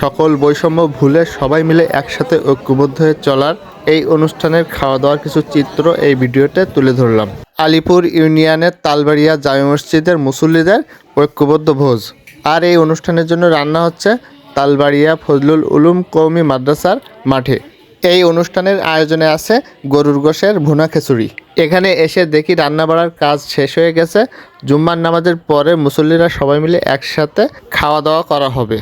সকল বৈষম্য ভুলে সবাই মিলে একসাথে ঐক্যবদ্ধ হয়ে চলার এই অনুষ্ঠানের খাওয়া দাওয়ার কিছু চিত্র এই ভিডিওতে তুলে ধরলাম। আলিপুর ইউনিয়নের তালবাড়িয়া জামে মসজিদের মুসল্লিদের ঐক্যবদ্ধ ভোজ। আর এই অনুষ্ঠানের জন্য রান্না হচ্ছে তালবাড়িয়া ফজলুল উলুম কওমি মাদ্রাসার মাঠে। এই অনুষ্ঠানের আয়োজনে আছে গরুর গোশের ভুনা খিচুড়ি। এখানে এসে দেখি রান্না বাড়ার কাজ শেষ হয়ে গেছে। জুম্মার নামাজের পরে মুসল্লিরা সবাই মিলে একসাথে খাওয়া দাওয়া করা হবে।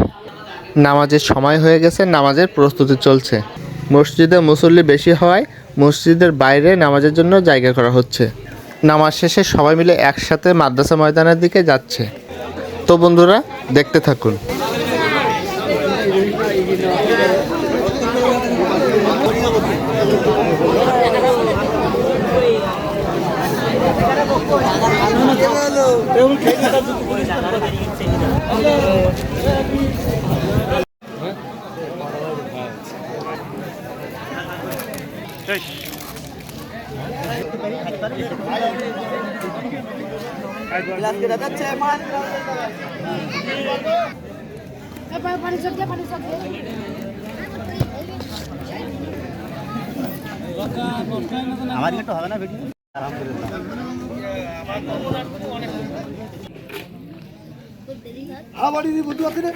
নামাজের সময় হয়ে গেছে, নামাজের প্রস্তুতি চলছে। মসজিদে মুসল্লি বেশি হওয়ায় মসজিদের বাইরে নামাজের জন্য জায়গা করা হচ্ছে। নামাজ শেষে সবাই মিলে একসাথে মাদ্রাসা ময়দানের দিকে যাচ্ছে। তো বন্ধুরা, দেখতে থাকুন। আমার একটু হবে না ভিডিও আলহামদুলিল্লাহ হ্যাঁ বাড়ি দি বুদ্ধি আছে রে